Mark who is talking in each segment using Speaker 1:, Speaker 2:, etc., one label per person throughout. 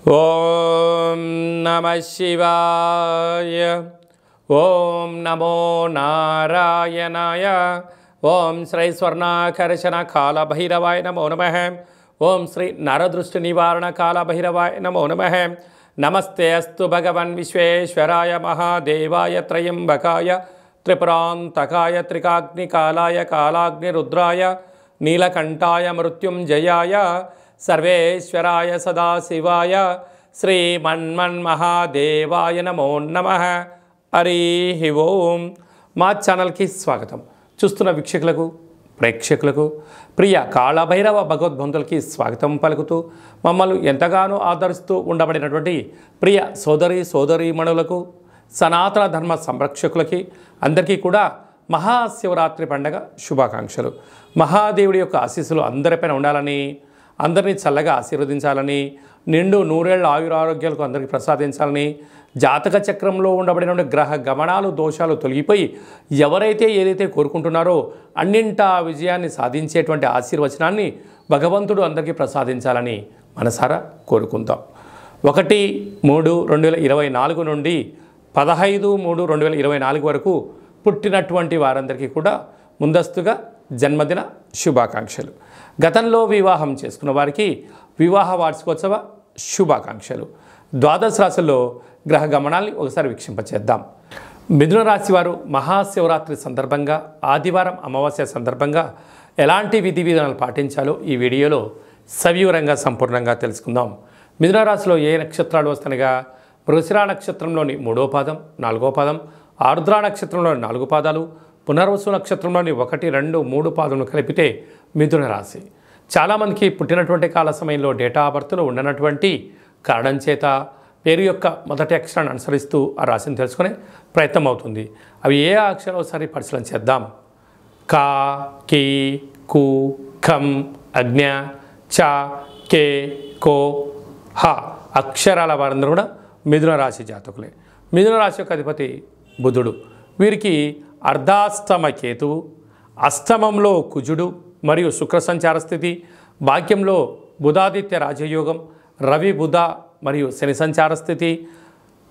Speaker 1: ఓం నమః శివాయ. ఓం నమో నారాయణాయ. ఓం శ్రీ స్వర్ణాకర్షణ కాళభైరవాయ నమో నమః. ఓం శ్రీ నరదృష్టి నివారణ కాళభైరవాయ నమో నమః. నమస్తే అస్తు భగవన్ విశ్వేశ్వరాయ మహాదేవాయ త్రయంబకాయ త్రిపురాంతకాయ త్రికాగ్నికాలాయ కాలాగ్నిరుద్రాయ నీలకంఠాయ మృత్యుంజయాయ సర్వేశ్వరాయ సదాశివాయ శ్రీమన్మన్మహాదేవాయ నమో నమః. హరి ఓం. మా ఛానల్కి స్వాగతం. చూస్తున్న వీక్షకులకు ప్రేక్షకులకు ప్రియ కాళభైరవ భగవద్బంధులకి స్వాగతం పలుకుతూ మమ్మల్ని ఎంతగానో ఆదరిస్తూ ఉండబడినటువంటి ప్రియ సోదరీమణులకు సనాతన ధర్మ సంరక్షకులకి అందరికీ కూడా మహాశివరాత్రి పండగ శుభాకాంక్షలు. మహాదేవుడి యొక్క ఆశీస్సులు అందరిపైన ఉండాలని, అందరినీ చల్లగా ఆశీర్వదించాలని, నిండు నూరేళ్ల ఆయురారోగ్యాలకు అందరికీ ప్రసాదించాలని, జాతక చక్రంలో ఉండబడిన గ్రహ గమనాలు దోషాలు తొలగిపోయి ఎవరైతే ఏదైతే కోరుకుంటున్నారో అన్నింటా విజయాన్ని సాధించేటువంటి ఆశీర్వచనాన్ని భగవంతుడు అందరికీ ప్రసాదించాలని మనసారా కోరుకుందాం. 1-3-2024 నుండి 15-3-2024 వరకు పుట్టినటువంటి వారందరికీ కూడా ముందస్తుగా జన్మదిన శుభాకాంక్షలు. గతంలో వివాహం చేసుకున్న వారికి వివాహ వార్షికోత్సవ శుభాకాంక్షలు. ద్వాదశ రాశుల్లో గ్రహ గమనాల్ని ఒకసారి వీక్షింపచేద్దాం. మిథున రాశి వారు మహాశివరాత్రి సందర్భంగా ఆదివారం అమావాస్య సందర్భంగా ఎలాంటి విధి విధానాలు పాటించాలో ఈ వీడియోలో సవివరంగా సంపూర్ణంగా తెలుసుకుందాం. మిథున రాశిలో ఏ నక్షత్రాలు వస్తాయనగా మృగశిర నక్షత్రంలోని 3వ పాదం, 4వ పాదం, ఆరుద్ర నక్షత్రంలోని 4 పాదాలు, పునర్వసు నక్షత్రంలోని 1, 2, 3 పాదములు కలిపితే మిథున రాశి. చాలామందికి పుట్టినటువంటి కాల సమయంలో డేటా ఆఫ్ బర్త్లో ఉండనటువంటి కారణం చేత పేరు యొక్క మొదటి అక్షరాన్ని అనుసరిస్తూ ఆ రాశిని తెలుసుకునే ప్రయత్నం అవుతుంది. అవి ఏ అక్షరం ఒకసారి పరిశీలన చేద్దాం. కా, కి, కు, ఖం, అజ్ఞ, చ, కే, కో, హ అక్షరాల వారందరూ కూడా మిథున రాశి జాతకులే. మిథున రాశి యొక్క అధిపతి బుధుడు. వీరికి అర్ధాష్టమ కేతువు, అష్టమంలో కుజుడు మరియు శుక్ర సంచార స్థితి, భాగ్యంలో బుధాదిత్య రాజయోగం, రవి బుధ మరియు శని సంచార స్థితి,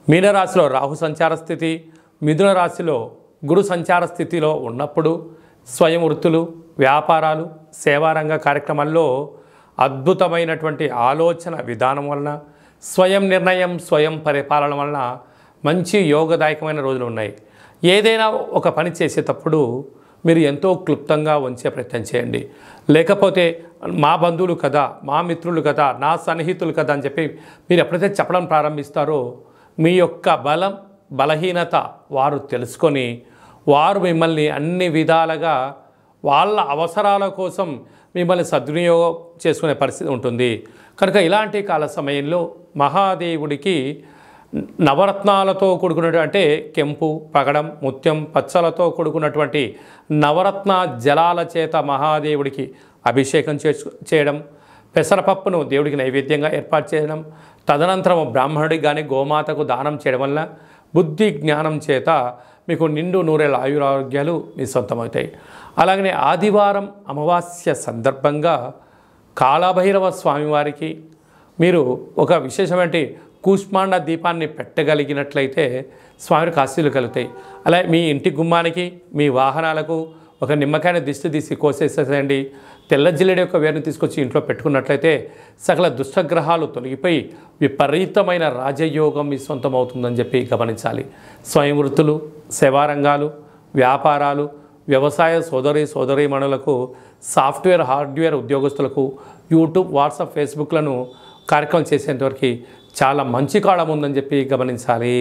Speaker 1: మీనరాశిలో రాహు సంచార స్థితి, మిథున రాశిలో గురు సంచార స్థితిలో ఉన్నప్పుడు స్వయం వృత్తులు, వ్యాపారాలు, సేవారంగ కార్యక్రమాల్లో అద్భుతమైనటువంటి ఆలోచన విధానం వలన, స్వయం నిర్ణయం, స్వయం పరిపాలన వలన మంచి యోగదాయకమైన రోజులు ఉన్నాయి. ఏదైనా ఒక పని చేసేటప్పుడు మీరు ఎంతో క్లుప్తంగా ఉంచే ప్రయత్నం చేయండి. లేకపోతే మా బంధువులు కదా, మా మిత్రులు కదా, నా సన్నిహితులు కదా అని చెప్పి మీరు ఎప్పుడైతే చెప్పడం ప్రారంభిస్తారో మీ యొక్క బలం బలహీనత వారు తెలుసుకొని వారు మిమ్మల్ని అన్ని విధాలుగా వాళ్ళ అవసరాల కోసం మిమ్మల్ని సద్వినియోగం చేసుకునే పరిస్థితి ఉంటుంది. కనుక ఇలాంటి కాల సమయంలో మహాదేవుడికి నవరత్నాలతో కూడుకున్నటువంటి కెంపు, పగడం, ముత్యం, పచ్చలతో కూడుకున్నటువంటి నవరత్న జలాల చేత మహాదేవుడికి అభిషేకం చేయడం, పెసరపప్పును దేవుడికి నైవేద్యంగా ఏర్పాటు చేయడం, తదనంతరం బ్రాహ్మణుడికి కానీ గోమాతకు దానం చేయడం వల్ల బుద్ధి జ్ఞానం చేత మీకు నిండు నూరేళ్ళ ఆయురారోగ్యాలు మీ సొంతమవుతాయి. అలాగనే ఆదివారం అమావాస్య సందర్భంగా కాళభైరవ స్వామివారికి మీరు ఒక విశేషమైన కూష్మాండ దీపాన్ని పెట్టగలిగినట్లయితే స్వామికి ఆశీస్సులు కలుగుతాయి. అలాగే మీ ఇంటి గుమ్మానికి, మీ వాహనాలకు ఒక నిమ్మకాయని దిష్టి తీసి కోసేసేయండి. తెల్ల జిల్లేడు యొక్క వేరుని తీసుకొచ్చి ఇంట్లో పెట్టుకున్నట్లయితే సకల దుష్టగ్రహాలు తొలగిపోయి విపరీతమైన రాజయోగం మీ సొంతం అవుతుందని చెప్పి గమనించాలి. స్వయం వృత్తులు, సేవారంగాలు, వ్యాపారాలు, వ్యవసాయ సోదరీమణులకు, సాఫ్ట్వేర్ హార్డ్వేర్ ఉద్యోగస్తులకు, యూట్యూబ్, వాట్సాప్, ఫేస్బుక్లను కార్యక్రమం చేసేంతవరకు చాలా మంచి కాలం ఉందని చెప్పి గమనించాలి.